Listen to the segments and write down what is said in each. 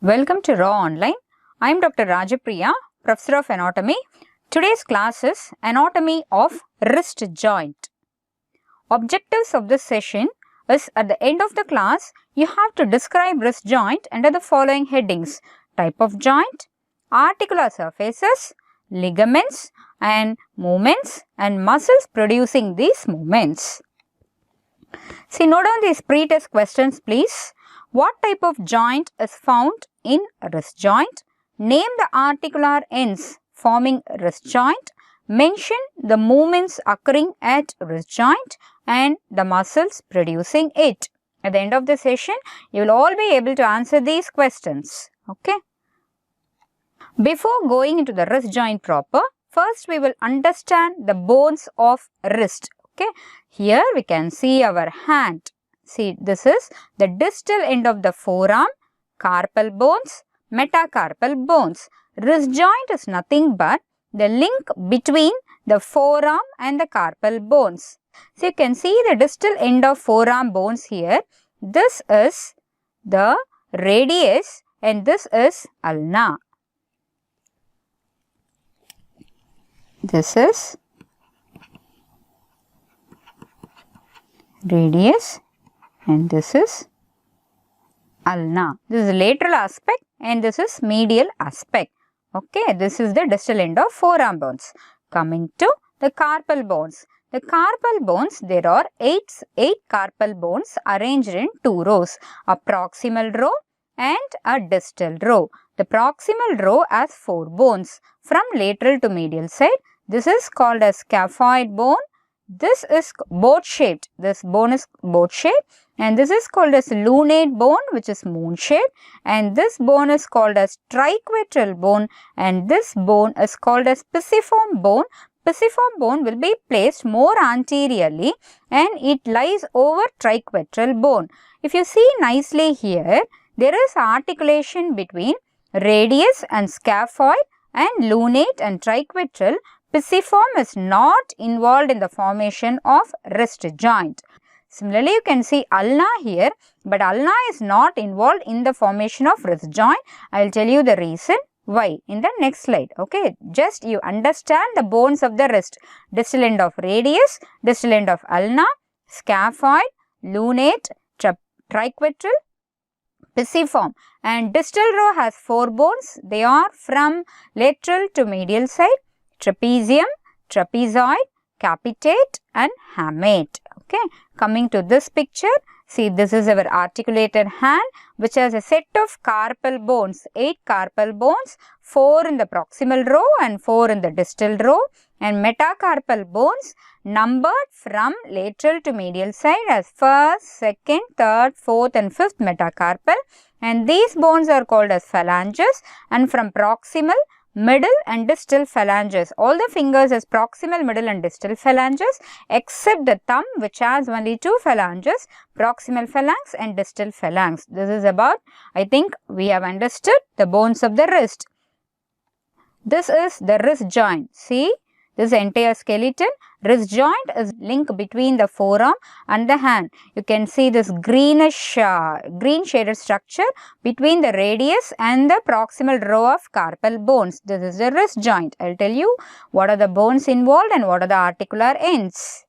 Welcome to Raaonline. I am Dr. Rajapriya, Professor of Anatomy. Today's class is Anatomy of Wrist Joint. Objectives of this session is at the end of the class, you have to describe wrist joint under the following headings: type of joint, articular surfaces, ligaments and movements and muscles producing these movements. See, note down these pre-test questions please. What type of joint is found in wrist joint? Name the articular ends forming wrist joint. Mention the movements occurring at wrist joint and the muscles producing it. At the end of the session, you will all be able to answer these questions. Okay. Before going into the wrist joint proper, first we will understand the bones of wrist. Okay. Here we can see our hand. See, this is the distal end of the forearm, carpal bones, metacarpal bones. Wrist joint is nothing but the link between the forearm and the carpal bones. So, you can see the distal end of forearm bones here. This is the radius and this is ulna. This is radius and this is ulna. This is lateral aspect and this is medial aspect. Okay, this is the distal end of forearm bones. Coming to the carpal bones. The carpal bones, there are eight carpal bones arranged in two rows, a proximal row and a distal row. The proximal row has 4 bones from lateral to medial side. This is called as scaphoid bone. This is boat shaped. This bone is boat shaped. And this is called as lunate bone, which is moon shaped. And this bone is called as triquetral bone. And this bone is called as pisiform bone. Pisiform bone will be placed more anteriorly and it lies over triquetral bone. If you see nicely here, there is articulation between radius and scaphoid and lunate and triquetral. Pisiform is not involved in the formation of wrist joint. Similarly, you can see ulna here, but ulna is not involved in the formation of wrist joint. I will tell you the reason why in the next slide. Okay, just you understand the bones of the wrist. Distal end of radius, distal end of ulna, scaphoid, lunate, triquetral, pisiform. And distal row has 4 bones. They are from lateral to medial side: trapezium, trapezoid, capitate and hamate. Okay, coming to this picture, see, this is our articulated hand which has a set of carpal bones, 8 carpal bones, 4 in the proximal row and 4 in the distal row, and metacarpal bones numbered from lateral to medial side as 1st, 2nd, 3rd, 4th and 5th metacarpal, and these bones are called as phalanges, and from proximal, middle and distal phalanges. All the fingers has proximal, middle and distal phalanges except the thumb which has only 2 phalanges, proximal phalanx and distal phalanx. This is about, I think we have understood the bones of the wrist. This is the wrist joint. See, this entire skeleton. Wrist joint is link between the forearm and the hand. You can see this greenish, green shaded structure between the radius and the proximal row of carpal bones. This is the wrist joint. I will tell you what are the bones involved and what are the articular ends.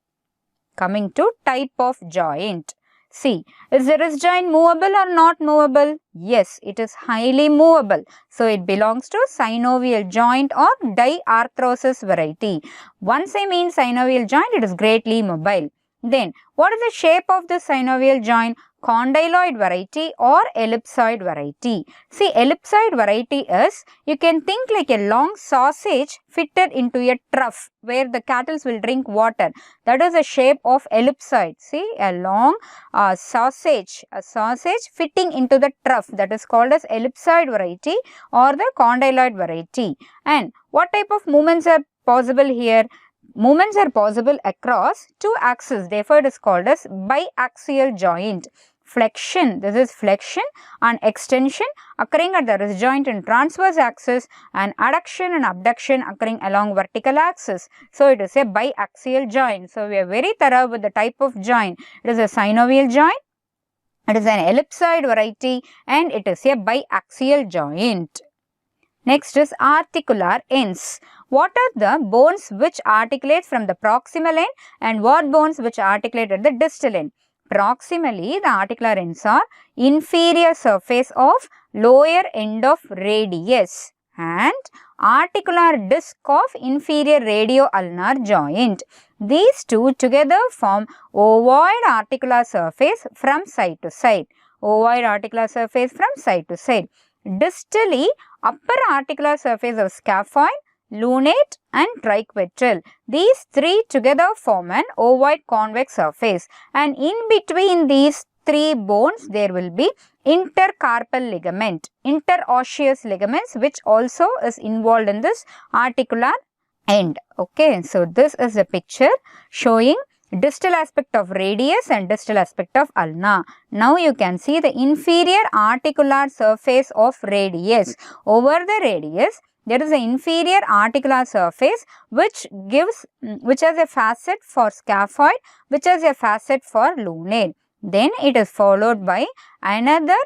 Coming to type of joint. See, is the wrist joint movable or not movable? Yes, it is highly movable. So, it belongs to synovial joint or diarthrosis variety. Once I mean synovial joint, it is greatly mobile. Then, what is the shape of the synovial joint? Condyloid variety or ellipsoid variety. See, ellipsoid variety is, you can think like a long sausage fitted into a trough where the cattle will drink water. That is the shape of ellipsoid. See, a long sausage fitting into the trough, that is called as ellipsoid variety or the condyloid variety. And what type of movements are possible here? Movements are possible across 2 axes, therefore it is called as biaxial joint. Flexion, this is flexion, and extension occurring at the wrist joint in transverse axis, and adduction and abduction occurring along vertical axis. So, it is a biaxial joint. So, we are very thorough with the type of joint. It is a synovial joint, It is an ellipsoid variety and it is a biaxial joint. Next is articular ends. What are the bones which articulate from the proximal end and what bones which articulate at the distal end? Proximally, the articular ends are inferior surface of lower end of radius and articular disc of inferior radioulnar joint. These two together form ovoid articular surface from side to side. Ovoid articular surface from side to side. Distally, upper articular surface of scaphoid, lunate and triquetral. These three together form an ovoid convex surface and in between these three bones there will be intercarpal ligament, interosseous ligaments which also is involved in this articular end. Okay, so this is a picture showing distal aspect of radius and distal aspect of ulna. Now you can see the inferior articular surface of radius. Over the radius, there is an inferior articular surface which has a facet for scaphoid, which has a facet for lunate. Then it is followed by another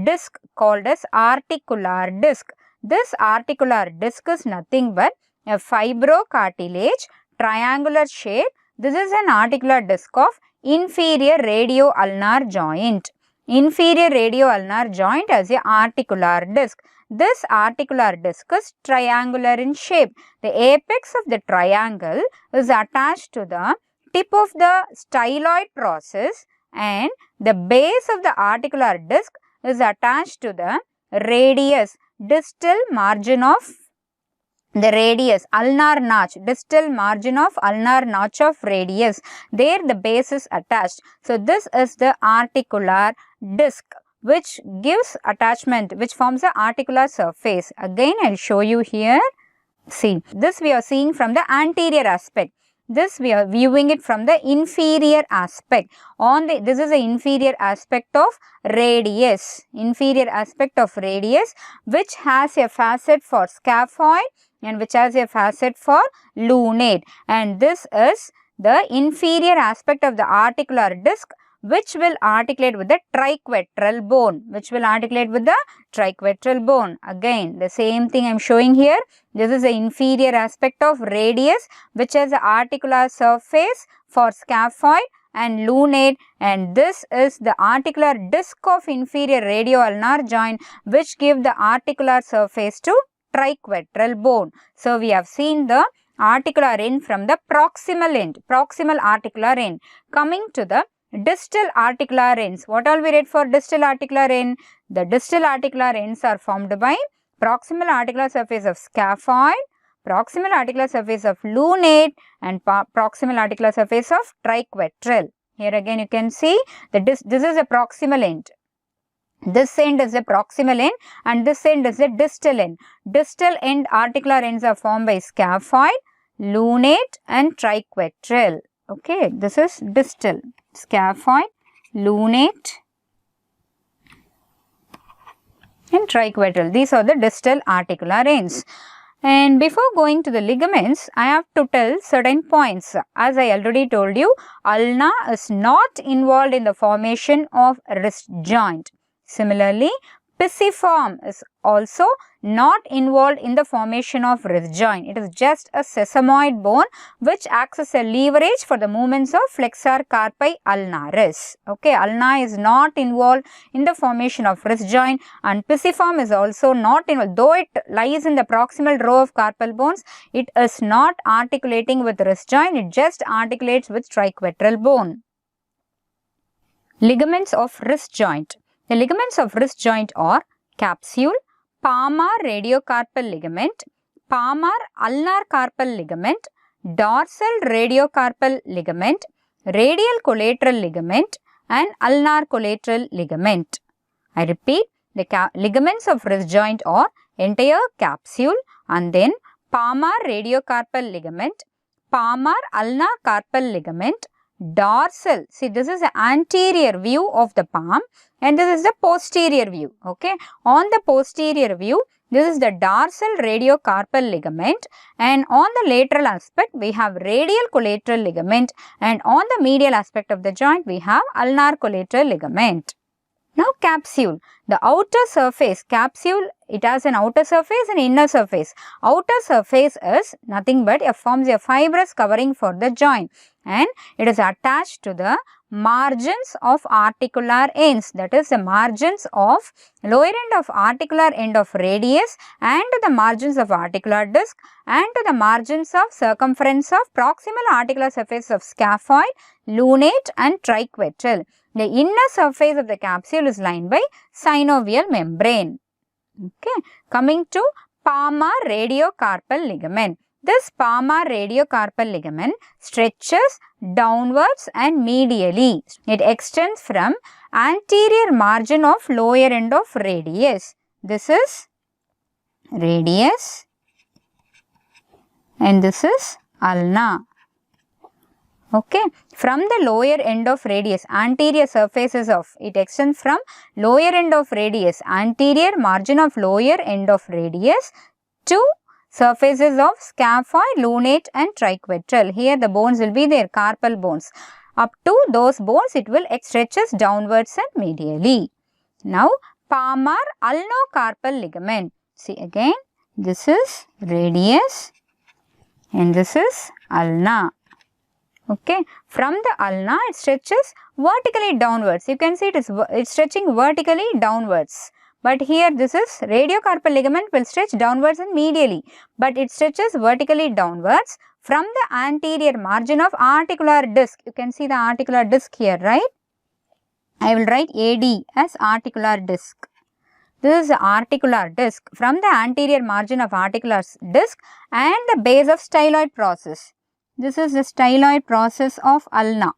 disc called as articular disc. This articular disc is nothing but a fibrocartilage, triangular shape. This is an articular disc of inferior radioulnar joint. Inferior radioulnar joint has a articular disc. This articular disc is triangular in shape. The apex of the triangle is attached to the tip of the styloid process and the base of the articular disc is attached to the radius, distal margin of the radius, ulnar notch, distal margin of ulnar notch of radius. There the base is attached. So this is the articular disc which gives attachment, which forms the articular surface. Again I will show you here. See, this we are seeing from the anterior aspect. This we are viewing it from the inferior aspect. This is the inferior aspect of radius. Inferior aspect of radius which has a facet for scaphoid and which has a facet for lunate. And this is the inferior aspect of the articular disc which will articulate with the triquetral bone. Again, the same thing I am showing here. This is the inferior aspect of radius which has the articular surface for scaphoid and lunate, and this is the articular disc of inferior radioulnar joint which give the articular surface to triquetral bone. So we have seen the articular end from the proximal end, proximal articular end. Coming to the distal articular ends. What all we read for distal articular end? The distal articular ends are formed by proximal articular surface of scaphoid, proximal articular surface of lunate and proximal articular surface of triquetral. Here again you can see that this is a proximal end. This end is the proximal end and this end is the distal end. Distal end articular ends are formed by scaphoid, lunate and triquetral. Okay, this is distal. Scaphoid, lunate and triquetral. These are the distal articular ends. And before going to the ligaments, I have to tell certain points. As I already told you, ulna is not involved in the formation of wrist joint. Similarly, pisiform is also not involved in the formation of wrist joint. It is just a sesamoid bone which acts as a leverage for the movements of flexor carpi ulnaris. Okay, ulna is not involved in the formation of wrist joint and pisiform is also not involved. Though it lies in the proximal row of carpal bones, it is not articulating with wrist joint. It just articulates with triquetral bone. Ligaments of wrist joint. The ligaments of wrist joint are capsule, palmar radiocarpal ligament, palmar ulnar carpal ligament, dorsal radiocarpal ligament, radial collateral ligament and ulnar collateral ligament. I repeat, the ligaments of wrist joint are entire capsule and then palmar radiocarpal ligament, palmar ulnar carpal ligament, dorsal. See, this is the anterior view of the palm and this is the posterior view. Okay, on the posterior view, this is the dorsal radiocarpal ligament and on the lateral aspect we have radial collateral ligament and on the medial aspect of the joint we have ulnar collateral ligament. Now capsule, the outer surface, capsule, it has an outer surface and inner surface. Outer surface is nothing but it forms a fibrous covering for the joint and it is attached to the margins of articular ends, that is the margins of lower end of articular end of radius and to the margins of articular disc and to the margins of circumference of proximal articular surface of scaphoid, lunate and triquetral. The inner surface of the capsule is lined by synovial membrane. Okay, coming to palmar radiocarpal ligament. This palmar radiocarpal ligament stretches downwards and medially. It extends from anterior margin of lower end of radius. This is radius and this is ulna. Okay, from the lower end of radius, anterior surfaces of, it extends from lower end of radius, anterior margin of lower end of radius to surfaces of scaphoid, lunate and triquetral. Here the bones will be there, carpal bones. Up to those bones it will stretches downwards and medially. Now palmar ulnocarpal ligament. See again, this is radius and this is ulna. Okay, from the ulna it stretches vertically downwards. You can see it's stretching vertically downwards. But here this is radiocarpal ligament will stretch downwards and medially. But it stretches vertically downwards from the anterior margin of articular disc. You can see the articular disc here, right? I will write AD as articular disc. This is the articular disc from the anterior margin of articular disc and the base of styloid process. This is the styloid process of ulna.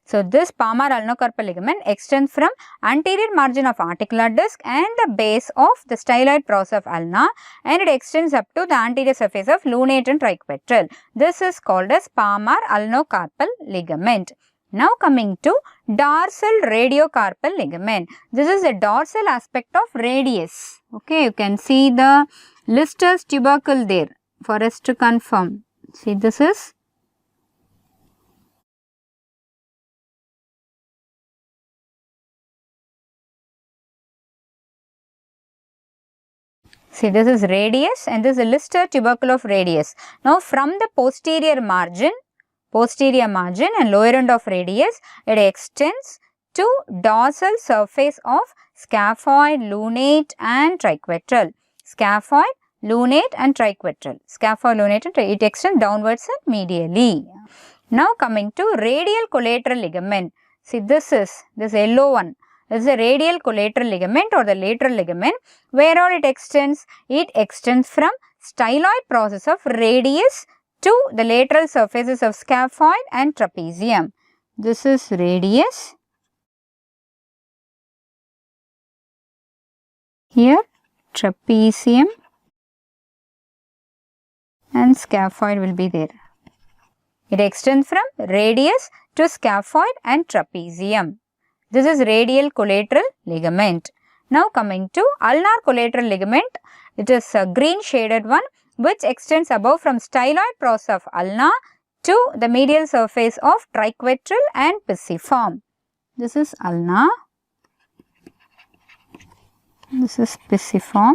So, this palmar ulnocarpal ligament extends from anterior margin of articular disc and the base of the styloid process of ulna and it extends up to the anterior surface of lunate and triquetral. This is called as palmar ulnocarpal ligament. Now coming to dorsal radiocarpal ligament. This is the dorsal aspect of radius. Okay, you can see the Lister's tubercle there for us to confirm. See, this is radius and this is Lister tubercle of radius. Now from the posterior margin and lower end of radius, it extends to dorsal surface of scaphoid, lunate and triquetral. Scaphoid, lunate and triquetral. Scaphoid, lunate and triquetral. It extends downwards and medially. Now coming to radial collateral ligament. See, this yellow one. This is a radial collateral ligament or the lateral ligament. Where all it extends? It extends from styloid process of radius to the lateral surfaces of scaphoid and trapezium. This is radius. Here trapezium and scaphoid will be there. It extends from radius to scaphoid and trapezium. This is radial collateral ligament. Now coming to ulnar collateral ligament. It is a green shaded one which extends above from styloid process of ulna to the medial surface of triquetral and pisiform. This is ulna. This is pisiform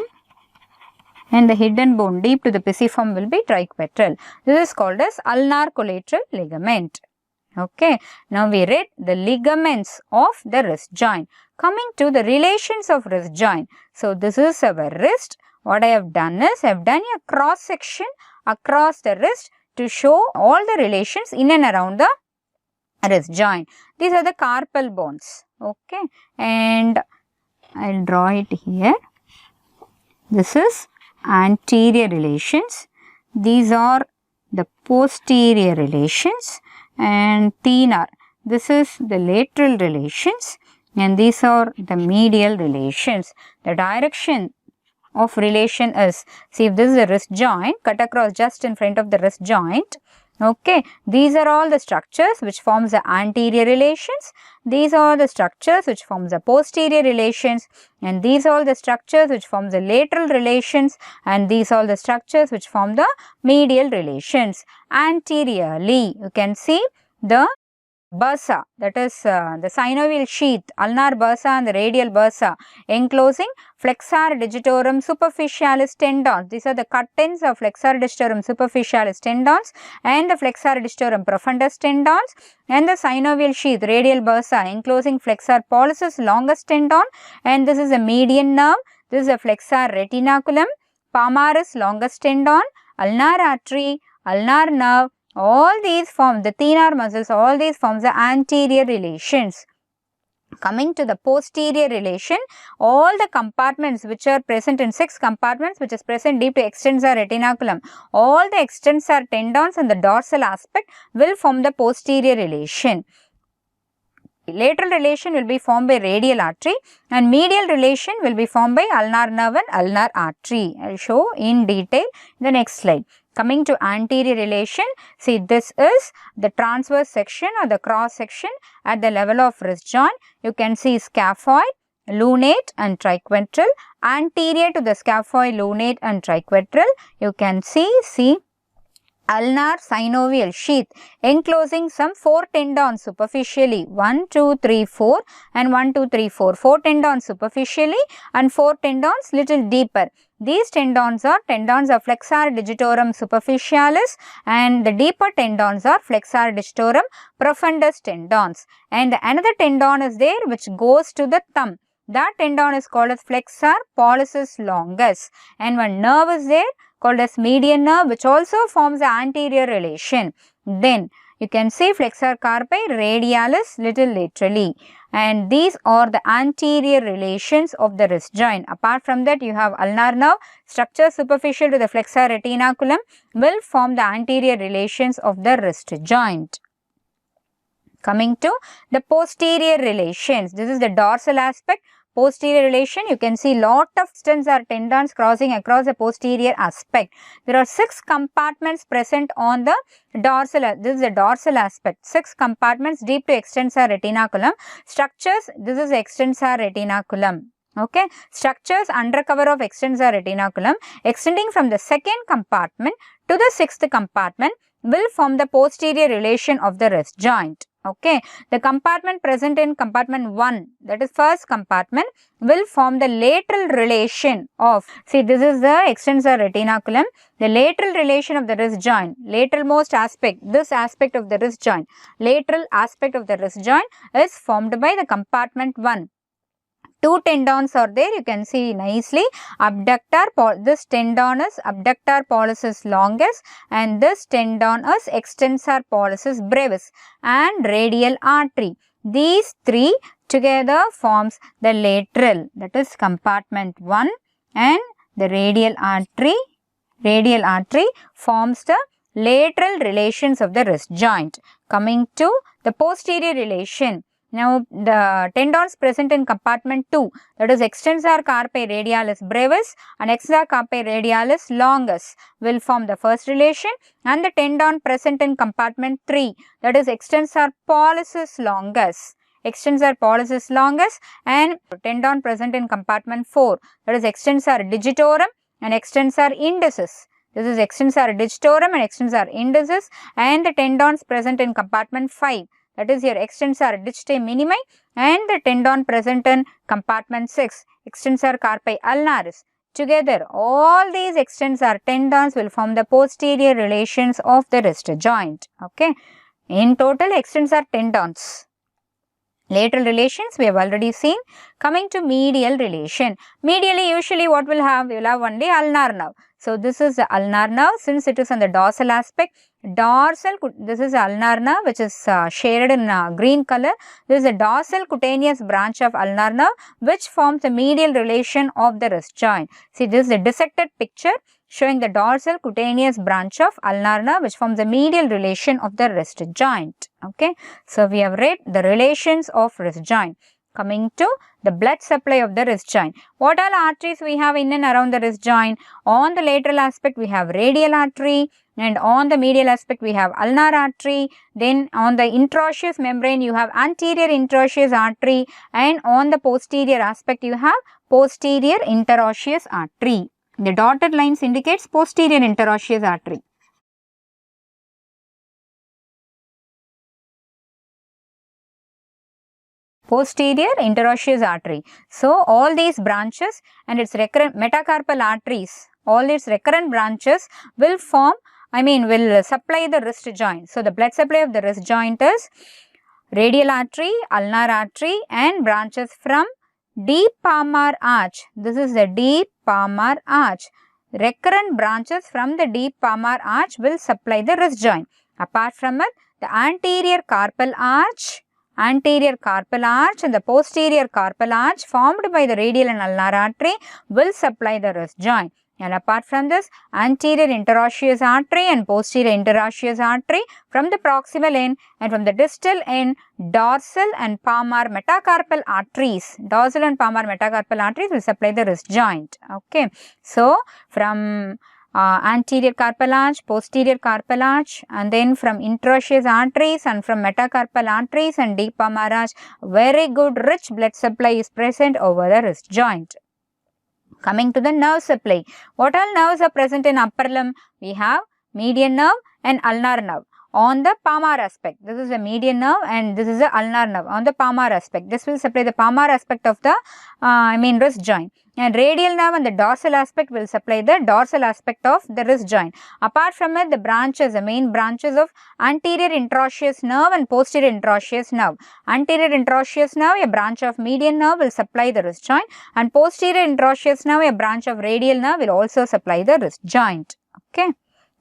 and the hidden bone deep to the pisiform will be triquetral. This is called as ulnar collateral ligament. Okay, now we read the ligaments of the wrist joint. Coming to the relations of wrist joint. So, this is our wrist. What I have done is, I have done a cross section across the wrist to show all the relations in and around the wrist joint. These are the carpal bones. Okay, and I will draw it here. This is anterior relations. These are the posterior relations. And thenar. This is the lateral relations and these are the medial relations. The direction of relation is, see if this is a wrist joint, cut across just in front of the wrist joint. Okay, these are all the structures which forms the anterior relations. These are the structures which forms the posterior relations and these are the structures which forms the lateral relations and these are the structures which form the medial relations. Anteriorly, you can see the bursa, that is the synovial sheath, ulnar bursa and the radial bursa, enclosing flexor digitorum superficialis tendons. These are the cut ends of flexor digitorum superficialis tendons and the flexor digitorum profundus tendons, and the synovial sheath, radial bursa, enclosing flexor pollicis longus tendon, and this is a median nerve. This is a flexor retinaculum, palmaris longus tendon, ulnar artery, ulnar nerve. All these form the thenar muscles, all these forms the anterior relations. Coming to the posterior relation, all the compartments which are present in 6 compartments which is present deep to extensor retinaculum, all the extensor tendons and the dorsal aspect will form the posterior relation. Lateral relation will be formed by radial artery and medial relation will be formed by ulnar nerve and ulnar artery. I will show in detail in the next slide. Coming to anterior relation, see this is the transverse section or the cross section at the level of wrist joint. You can see scaphoid, lunate and triquetral. Anterior to the scaphoid, lunate and triquetral, you can see ulnar synovial sheath enclosing some 4 tendons superficially, 1, 2, 3, 4 and 1, 2, 3, 4. 4 tendons superficially and 4 tendons little deeper. These tendons are tendons of flexor digitorum superficialis and the deeper tendons are flexor digitorum profundus tendons. And another tendon is there which goes to the thumb. That tendon is called as flexor pollicis longus, and one nerve is there called as median nerve which also forms the anterior relation. Then you can see flexor carpi radialis little laterally, and these are the anterior relations of the wrist joint. Apart from that, you have ulnar nerve, structure superficial to the flexor retinaculum will form the anterior relations of the wrist joint. Coming to the posterior relations, this is the dorsal aspect. Posterior relation, you can see lot of extensor tendons crossing across the posterior aspect. There are 6 compartments present on the dorsal. This is the dorsal aspect. 6 compartments deep to extensor retinaculum. Structures, this is extensor retinaculum. Okay, structures under cover of extensor retinaculum extending from the 2nd compartment to the 6th compartment will form the posterior relation of the wrist joint. Okay, the compartment present in compartment 1, that is first compartment, will form the lateral relation of, see this is the extensor retinaculum, the lateral relation of the wrist joint, lateral most aspect, this aspect of the wrist joint, lateral aspect of the wrist joint is formed by the compartment 1. 2 tendons are there, you can see nicely. Abductor, this tendon is abductor pollicis longus and this tendon is extensor pollicis brevis and radial artery. These 3 together forms the lateral, that is compartment 1, and the radial artery forms the lateral relations of the wrist joint. Coming to the posterior relation. Now, the tendons present in compartment 2, that is extensor carpi radialis brevis and extensor carpi radialis longus will form the first relation, and the tendon present in compartment 3, that is extensor pollicis longus. Extensor pollicis longus and tendon present in compartment 4, that is extensor digitorum and extensor indicis. This is extensor digitorum and extensor indicis, and the tendons present in compartment 5. That is your extensor digiti minimi and the tendon present in compartment 6, extensor carpi ulnaris. Together, all these extensor tendons will form the posterior relations of the wrist joint. Okay. In total, extensor tendons. Lateral relations we have already seen. Coming to medial relation. Medially, usually what we'll have? We will have only ulnar nerve. So, this is the ulnar nerve since it is on the dorsal aspect. This is ulnar nerve which is shaded in green color. This is a dorsal cutaneous branch of ulnar nerve which forms the medial relation of the wrist joint. See, this is a dissected picture showing the dorsal cutaneous branch of ulnar nerve which forms the medial relation of the wrist joint. Okay. So, we have read the relations of wrist joint. Coming to the blood supply of the wrist joint. What all arteries we have in and around the wrist joint? On the lateral aspect we have radial artery, and on the medial aspect we have ulnar artery. Then on the interosseous membrane you have anterior interosseous artery, and on the posterior aspect you have posterior interosseous artery. The dotted lines indicates posterior interosseous artery. posterior interosseous artery. So, all these branches and its recurrent metacarpal arteries, all its recurrent branches will form, will supply the wrist joint. So, the blood supply of the wrist joint is radial artery, ulnar artery and branches from deep palmar arch. This is the deep palmar arch. Recurrent branches from the deep palmar arch will supply the wrist joint. Apart from it, the anterior carpal arch and the posterior carpal arch formed by the radial and ulnar artery will supply the wrist joint. And apart from this, anterior interosseous artery and posterior interosseous artery from the proximal end and from the distal end, dorsal and palmar metacarpal arteries will supply the wrist joint. Okay. So, from anterior carpal arch, posterior carpal arch and then from interosseous arteries and from metacarpal arteries and deep palmar arch, very good rich blood supply is present over the wrist joint. Coming to the nerve supply, what all nerves are present in upper limb? We have median nerve and ulnar nerve. On the palmar aspect, this is the median nerve and this is the ulnar nerve. On the palmar aspect, this will supply the palmar aspect of the wrist joint. And radial nerve and the dorsal aspect will supply the dorsal aspect of the wrist joint. Apart from it, the main branches of anterior interosseous nerve and posterior interosseous nerve. Anterior interosseous nerve, a branch of median nerve will supply the wrist joint, and posterior interosseous nerve, a branch of radial nerve will also supply the wrist joint. Okay.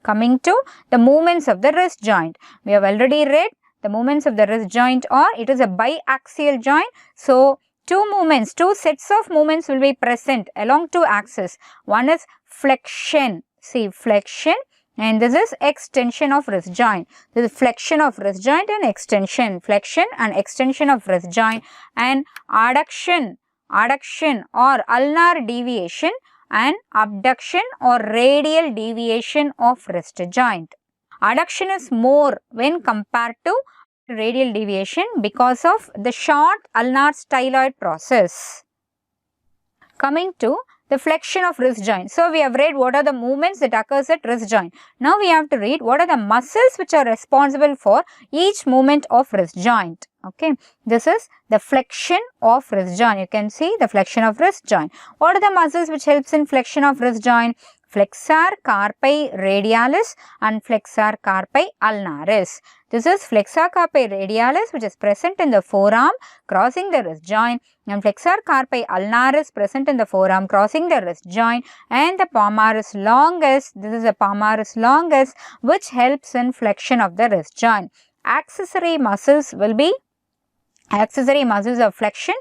Coming to the movements of the wrist joint. We have already read the movements of the wrist joint it is a biaxial joint. So, two sets of movements will be present along two axes. One is flexion, flexion, and this is extension of wrist joint. This is flexion of wrist joint and extension, flexion and extension of wrist joint, and adduction or ulnar deviation and abduction or radial deviation of wrist joint. Adduction is more when compared to radial deviation because of the short ulnar styloid process. Coming to the flexion of wrist joint. So, we have read what are the movements that occurs at wrist joint. Now, we have to read what are the muscles which are responsible for each movement of wrist joint. Okay, this is the flexion of wrist joint. You can see the flexion of wrist joint. What are the muscles which helps in flexion of wrist joint? Flexor carpi radialis and flexor carpi ulnaris. This is flexor carpi radialis which is present in the forearm crossing the wrist joint, and flexor carpi ulnaris present in the forearm crossing the wrist joint, and the palmaris longus, this is the palmaris longus which helps in flexion of the wrist joint. Accessory muscles will be accessory muscles of flexion: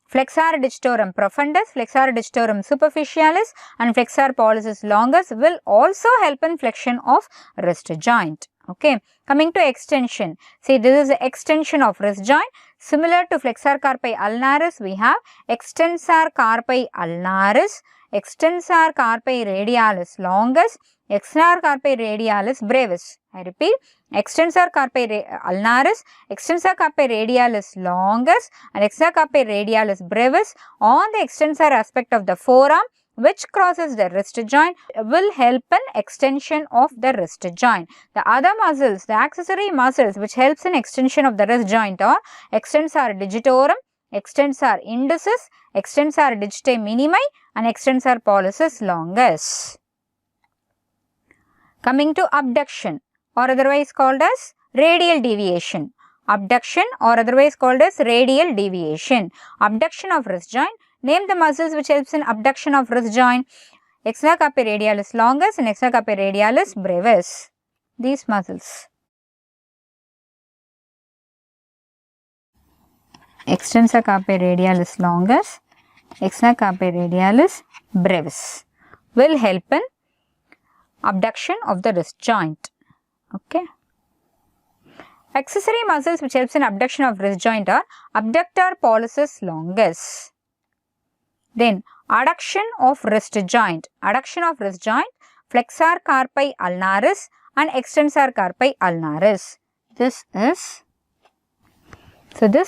flexor digitorum profundus, flexor digitorum superficialis and flexor pollicis longus will also help in flexion of wrist joint. Okay. Coming to extension. See, this is the extension of wrist joint. Similar to flexor carpi ulnaris, we have extensor carpi ulnaris, extensor carpi radialis longus, extensor carpi radialis brevis. I repeat, extensor carpi ulnaris, extensor carpi radialis longus and extensor carpi radialis brevis on the extensor aspect of the forearm which crosses the wrist joint will help in extension of the wrist joint. The other muscles, the accessory muscles which helps in extension of the wrist joint are extensor digitorum, extensor indicis, extensor digitae minimi and extensor pollicis longus. Coming to abduction or otherwise called as radial deviation. Abduction or otherwise called as radial deviation. Abduction of wrist joint. Name the muscles which helps in abduction of wrist joint. Extensor carpi radialis longus and extensor carpi radialis brevis. These muscles. Extensor carpi radialis longus, extensor carpi radialis brevis will help in abduction of the wrist joint. Okay. Accessory muscles which helps in abduction of wrist joint are abductor pollicis longus. Then adduction of wrist joint. Adduction of wrist joint, flexor carpi ulnaris and extensor carpi ulnaris. This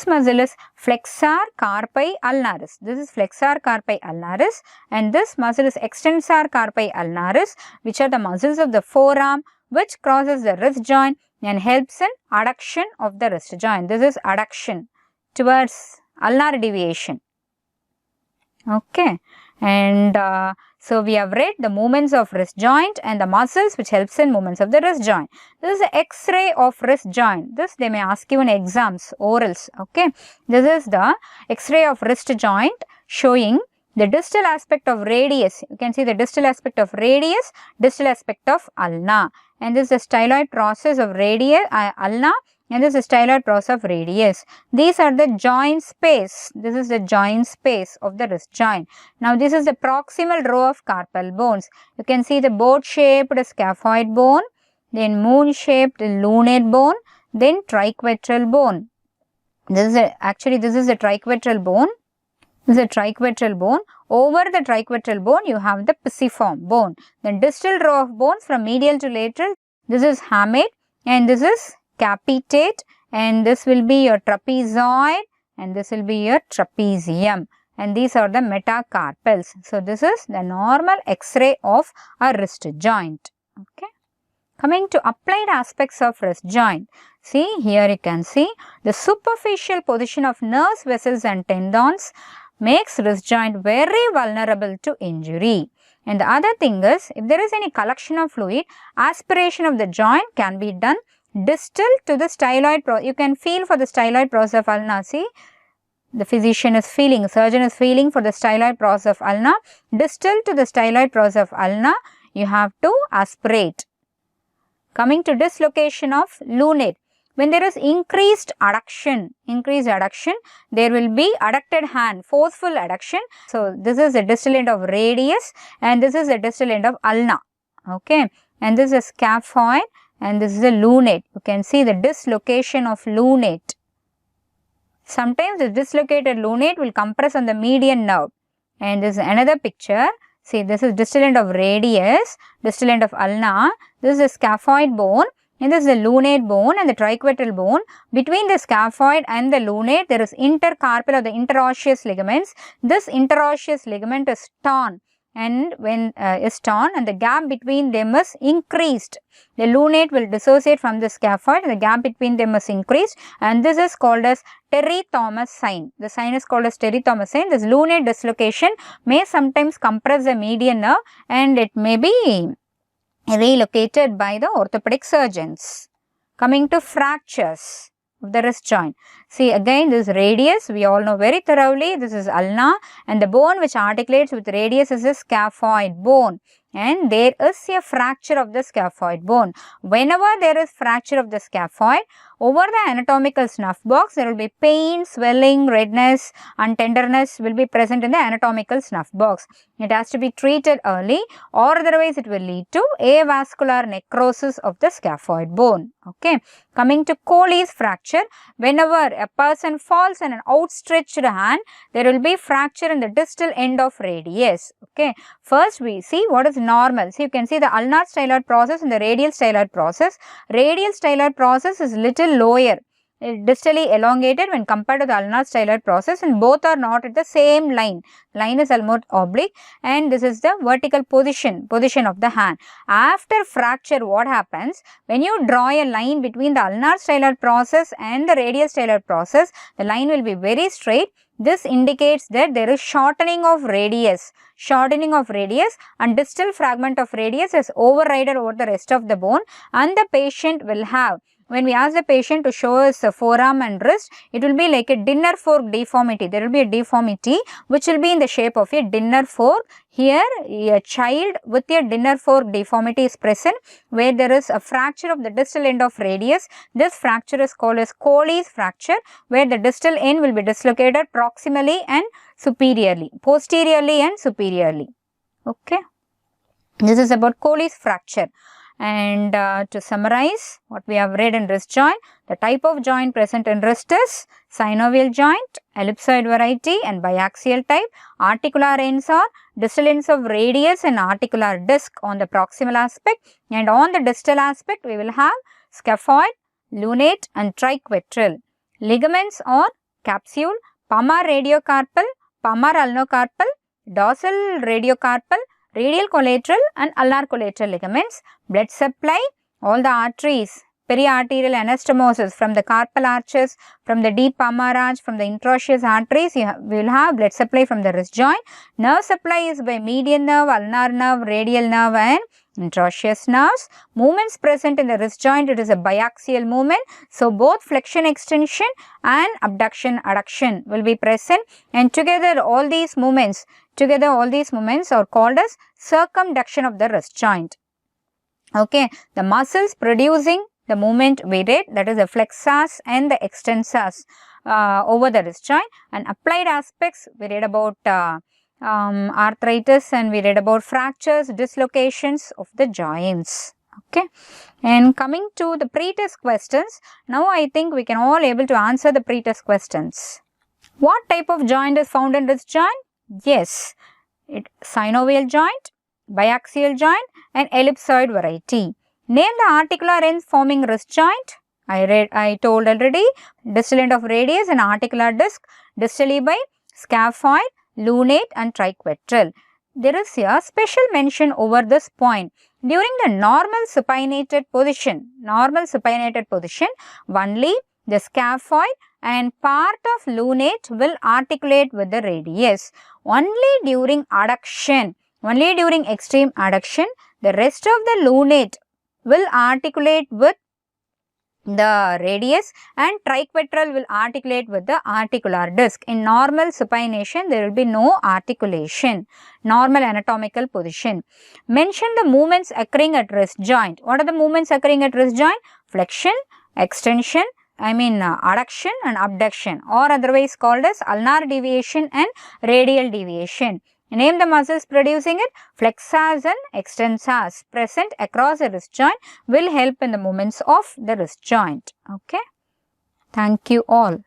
muscle is flexor carpi ulnaris. This is flexor carpi ulnaris and this muscle is extensor carpi ulnaris, which are the muscles of the forearm which crosses the wrist joint and helps in adduction of the wrist joint. This is adduction towards ulnar deviation. Okay, and so we have read the movements of wrist joint and the muscles which helps in movements of the wrist joint. This is the X-ray of wrist joint. This they may ask you in exams, orals. Okay, this is the X-ray of wrist joint showing the distal aspect of radius. You can see the distal aspect of radius, distal aspect of ulna, and this is the styloid process of radius, ulna, and this is the styloid process of radius. These are the joint space. This is the joint space of the wrist joint. Now this is the proximal row of carpal bones. You can see the boat-shaped scaphoid bone, then moon-shaped lunate bone, then triquetral bone. This is the triquetral bone. This is a triquetral bone. Over the triquetral bone, you have the pisiform bone. The distal row of bones from medial to lateral. This is hamate and this is capitate, and this will be your trapezoid, and this will be your trapezium, and these are the metacarpals. So this is the normal X-ray of a wrist joint. Okay. Coming to applied aspects of wrist joint. See, here you can see the superficial position of nerves, vessels and tendons makes wrist joint very vulnerable to injury. And the other thing is, if there is any collection of fluid, aspiration of the joint can be done distal to the styloid process. You can feel for the styloid process of ulna. See, the physician is feeling, surgeon is feeling for the styloid process of ulna. Distal to the styloid process of ulna, you have to aspirate. Coming to dislocation of lunate. When there is increased adduction, there will be adducted hand, forceful adduction. So this is the distal end of radius and this is the distal end of ulna. Okay, and this is scaphoid and this is the lunate. You can see the dislocation of lunate. Sometimes the dislocated lunate will compress on the median nerve. And this is another picture. See, this is distal end of radius, distal end of ulna. This is the scaphoid bone. And this is the lunate bone and the triquetral bone. Between the scaphoid and the lunate, there is intercarpal or the interosseous ligaments. This interosseous ligament is torn. And when is torn and the gap between them is increased. The lunate will dissociate from the scaphoid and the gap between them is increased, and this is called as Terry-Thomas sign. The sign is called as Terry-Thomas sign. This lunate dislocation may sometimes compress the median nerve and it may be relocated by the orthopedic surgeons. Coming to fractures of the wrist joint. See, again this radius we all know very thoroughly. This is ulna and the bone which articulates with radius is a scaphoid bone, and there is a fracture of the scaphoid bone. Whenever there is fracture of the scaphoid, over the anatomical snuff box there will be pain, swelling, redness and tenderness will be present in the anatomical snuff box. It has to be treated early or otherwise it will lead to avascular necrosis of the scaphoid bone. Okay. Coming to Colles fracture, whenever a person falls on an outstretched hand, there will be fracture in the distal end of radius. Okay. First we see what is normal. So you can see the ulnar styloid process and the radial styloid process. Radial styloid process is little lower, distally elongated when compared to the ulnar styloid process, and both are not at the same line. Line is almost oblique, and this is the vertical position of the hand. After fracture, what happens? When you draw a line between the ulnar styloid process and the radial styloid process, the line will be very straight. This indicates that there is shortening of radius, and distal fragment of radius is overridden over the rest of the bone, and the patient will have, when we ask the patient to show us a forearm and wrist, it will be like a dinner fork deformity. There will be a deformity which will be in the shape of a dinner fork. Here, a child with a dinner fork deformity is present where there is a fracture of the distal end of radius. This fracture is called as Colles fracture, where the distal end will be dislocated proximally and superiorly, posteriorly and superiorly. Okay. This is about Colles fracture. And to summarize what we have read in wrist joint, the type of joint present in wrist is synovial joint, ellipsoid variety and biaxial type. Articular ends are distal ends of radius and articular disc on the proximal aspect, and on the distal aspect we will have scaphoid, lunate and triquetral. Ligaments are capsule, palmar radiocarpal, palmar ulnocarpal, dorsal radiocarpal, radial collateral and ulnar collateral ligaments. Blood supply, all the arteries periarterial anastomosis from the carpal arches, from the deep palmar arch, from the interosseous arteries. We will have blood supply from the wrist joint. Nerve supply is by median nerve, ulnar nerve, radial nerve and interosseous nerves. Movements present in the wrist joint, it is a biaxial movement. So, both flexion extension and abduction adduction will be present, and together all these movements are called as circumduction of the wrist joint. Okay, the muscles producing the movement we read, that is the flexors and the extensors over the wrist joint, and applied aspects we read about arthritis and we read about fractures, dislocations of the joints. Okay, and coming to the pre-test questions, now I think we can all able to answer the pre-test questions. What type of joint is found in wrist joint? Yes, synovial joint, biaxial joint and ellipsoid variety. Name the articular ends forming wrist joint. I told already, distal end of radius and articular disc, distally by scaphoid, lunate and triquetral. There is a special mention over this point. During the normal supinated position, only the scaphoid and part of lunate will articulate with the radius. Only during adduction, only during extreme adduction, the rest of the lunate will articulate with the radius and triquetral will articulate with the articular disc. In normal supination, there will be no articulation. Normal anatomical position. Mention the movements occurring at wrist joint. What are the movements occurring at wrist joint? Flexion, extension, adduction and abduction, or otherwise called as ulnar deviation and radial deviation. Name the muscles producing it. Flexors and extensors present across the wrist joint will help in the movements of the wrist joint. Okay. Thank you all.